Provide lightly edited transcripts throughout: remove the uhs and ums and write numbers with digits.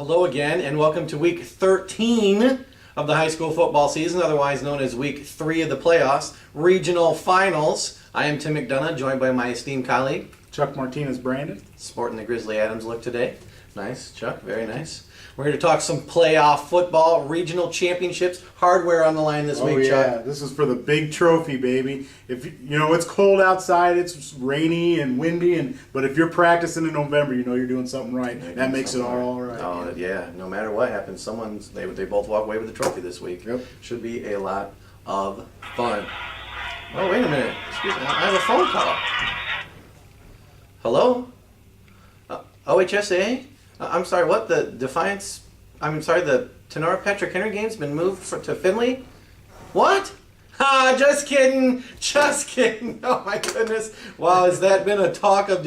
Hello again, and welcome to week 13 of the high school football season, otherwise known as week 3 of the playoffs, regional finals. I am Tim McDonough, joined by my esteemed colleague, Chuck Martinez-Brandon. Sporting the Grizzly Adams look today. Nice, Chuck, very nice. We're here to talk some playoff football, regional championships, hardware on the line this week, Chuck. Yeah, this is for the big trophy, baby. If you know it's cold outside, it's rainy and windy, but if you're practicing in November, you know you're doing something right. That makes it all right. Oh yeah, no matter what happens, they both walk away with the trophy this week. Yep. Should be a lot of fun. Oh wait a minute, excuse me, I have a phone call. Hello? OHSA? I'm sorry, what? The Defiance, the Tenora Patrick Henry game's been moved to Findlay? What? Just kidding. Oh my goodness. Wow, has that been a topic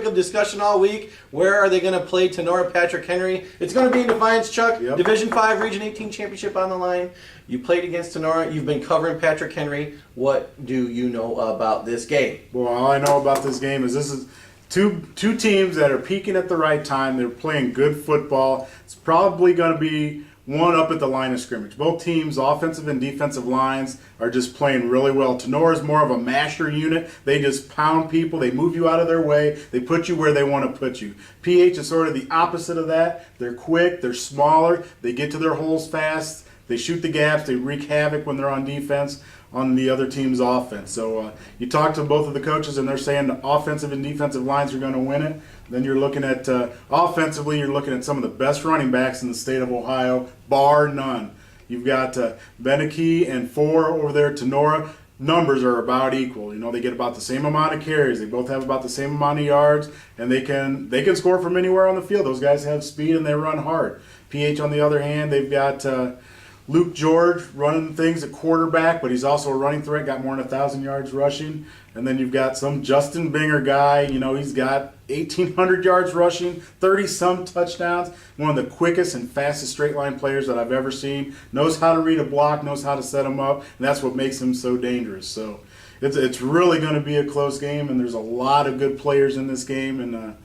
of discussion all week? Where are they going to play Tenora Patrick Henry? It's going to be in Defiance, Chuck. Yep. Division 5 Region 18 championship on the line. You played against Tenora. You've been covering Patrick Henry. What do you know about this game? Well, all I know about this game is this is two teams that are peaking at the right time. They're playing good football. It's probably going to be one up at the line of scrimmage. Both teams, offensive and defensive lines, are just playing really well. Tenora is more of a masher unit. They just pound people. They move you out of their way. They put you where they want to put you. PH is sort of the opposite of that. They're quick. They're smaller. They get to their holes fast. They shoot the gaps. They wreak havoc when they're on defense on the other team's offense. So you talk to both of the coaches and they're saying the offensive and defensive lines are going to win it. Then you're looking at, offensively, you're looking at some of the best running backs in the state of Ohio, bar none. You've got Beneke and Four over there at Tenora. Numbers are about equal. You know, they get about the same amount of carries. They both have about the same amount of yards, and they can score from anywhere on the field. Those guys have speed and they run hard. PH, on the other hand, they've got Luke George running things at quarterback, but he's also a running threat, got more than 1,000 yards rushing. And then you've got some Justin Binger guy, you know, he's got 1,800 yards rushing, 30-some touchdowns. One of the quickest and fastest straight-line players that I've ever seen. Knows how to read a block, knows how to set them up, and that's what makes him so dangerous. So it's really going to be a close game, and there's a lot of good players in this game. And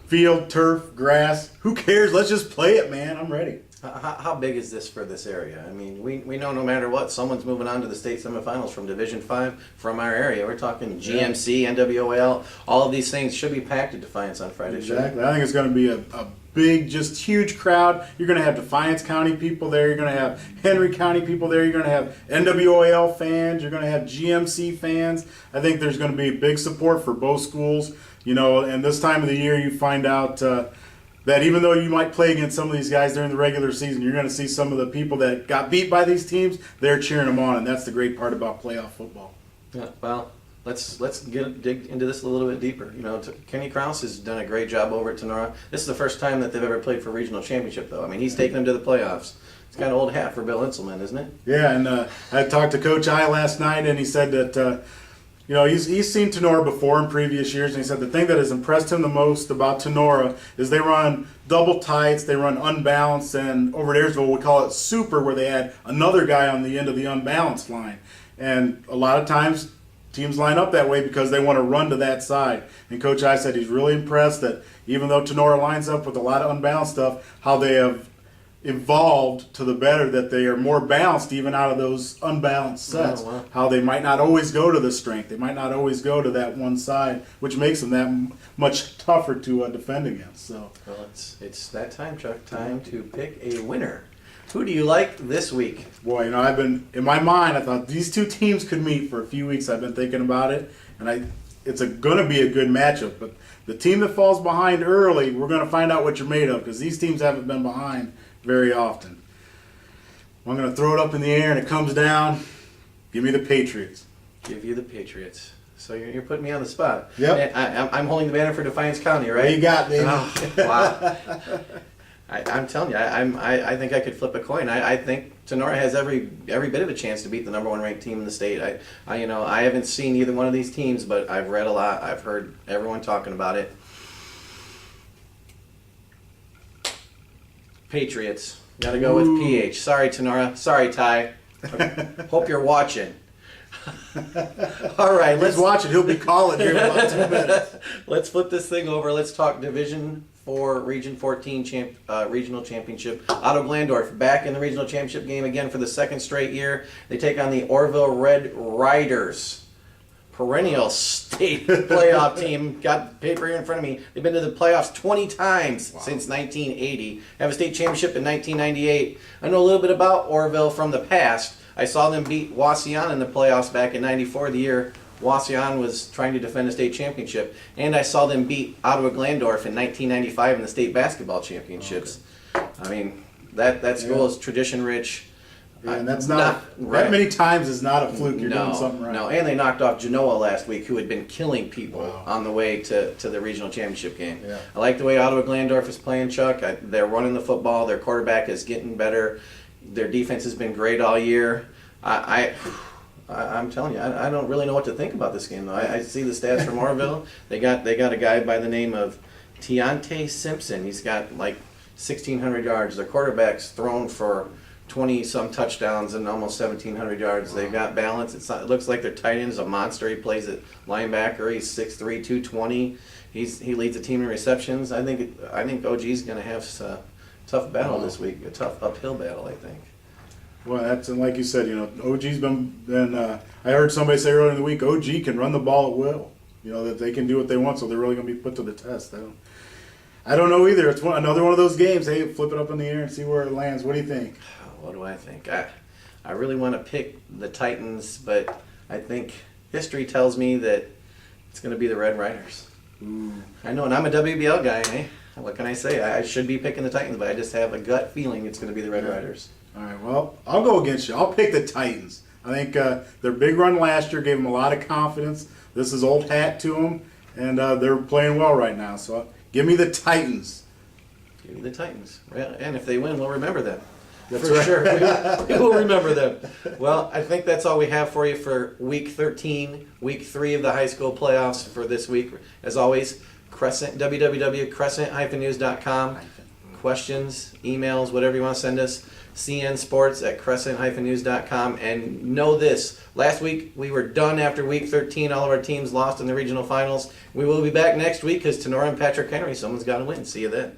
field, turf, grass, who cares? Let's just play it, man. I'm ready. How big is this for this area? I mean, we know no matter what, someone's moving on to the state semifinals from Division 5 from our area. We're talking GMC, NWOL, all of these things should be packed at Defiance on Friday. Exactly. I think it's going to be a big, just huge crowd. You're going to have Defiance County people there. You're going to have Henry County people there. You're going to have NWOL fans. You're going to have GMC fans. I think there's going to be big support for both schools. You know, and this time of the year you find out that even though you might play against some of these guys during the regular season, you're going to see some of the people that got beat by these teams, they're cheering them on, and that's the great part about playoff football. Yeah, well, let's dig into this a little bit deeper. You know, Kenny Krause has done a great job over at Tenora. This is the first time that they've ever played for regional championship, though. I mean, he's taken them to the playoffs. It's kind of old hat for Bill Inselman, isn't it? Yeah, and I talked to Coach I last night, and he said that he's seen Tenora before in previous years, and he said the thing that has impressed him the most about Tenora is they run double tights, they run unbalanced, and over at Ayersville we call it super, where they add another guy on the end of the unbalanced line. And a lot of times teams line up that way because they want to run to that side. And Coach I said he's really impressed that even though Tenora lines up with a lot of unbalanced stuff, how they have evolved to the better, that they are more balanced even out of those unbalanced sets. Oh, wow. How they might not always go to the strength. They might not always go to that one side, which makes them that much tougher to defend against. So, well, it's that time, Chuck. Time to pick a winner. Who do you like this week? Boy, you know, I've been, in my mind, I thought these two teams could meet for a few weeks. I've been thinking about it, and it's going to be a good matchup. But the team that falls behind early, we're going to find out what you're made of, because these teams haven't been behind very often. I'm going to throw it up in the air and it comes down. Give me the Patriots. Give you the Patriots. So you're putting me on the spot. Yep. I'm holding the banner for Defiance County, right? What you got, baby? Oh, wow. I'm telling you, I think I could flip a coin. I think Tenora has every bit of a chance to beat the #1 ranked team in the state. I haven't seen either one of these teams, but I've read a lot. I've heard everyone talking about it. Patriots. Got to go with PH. Sorry, Tenora. Sorry, Ty. Hope you're watching. All right, let's watch it. He'll be calling here in about 2 minutes. Let's flip this thing over. Let's talk Division 4 Region 14 regional championship. Ottawa-Glandorf back in the regional championship game again for the second straight year. They take on the Orville Red Riders, perennial state playoff team. Got the paper here in front of me. They've been to the playoffs 20 times since 1980. Have a state championship in 1998. I know a little bit about Orville from the past. I saw them beat Wauseon in the playoffs back in '94, the year Wauseon was trying to defend a state championship. And I saw them beat Ottawa-Glandorf in 1995 in the state basketball championships. I mean, that school is tradition rich. Yeah, and that's not right. That many times is not a fluke. You're doing something right. No, and they knocked off Genoa last week, who had been killing people on the way to the regional championship game. Yeah. I like the way Ottawa-Glandorf is playing, Chuck. They're running the football. Their quarterback is getting better. Their defense has been great all year. I'm telling you, I don't really know what to think about this game, though. I see the stats from Orville. They got a guy by the name of Deontay Simpson. He's got like 1,600 yards. Their quarterback's thrown for 20-some touchdowns and almost 1,700 yards. They've got balance. It looks like their tight end is a monster. He plays at linebacker. He's 6'3", 220. He leads the team in receptions. I think OG's going to have a tough battle this week, a tough uphill battle, I think. Well, that's, and like you said, OG's been I heard somebody say earlier in the week, OG can run the ball at will. That they can do what they want, so they're really going to be put to the test. I don't know either. It's another one of those games. Hey, flip it up in the air and see where it lands. What do you think? What do I think? I really want to pick the Titans, but I think history tells me that it's going to be the Red Riders. Ooh. I know, and I'm a WBL guy. Hey, what can I say? I should be picking the Titans, but I just have a gut feeling it's going to be the Red Riders. All right, well, I'll go against you. I'll pick the Titans. I think their big run last year gave them a lot of confidence. This is old hat to them, and they're playing well right now. So give me the Titans. Give me the Titans. And if they win, we'll remember them. That's for right. Sure. We will remember them. Well, I think that's all we have for you for Week 13, Week 3 of the high school playoffs for this week. As always, www.crescent-news.com. Questions, emails, whatever you want to send us. cnsports@crescent-news.com. And know this, last week we were done after Week 13. All of our teams lost in the regional finals. We will be back next week because Tenora and Patrick Henry, someone's got to win. See you then.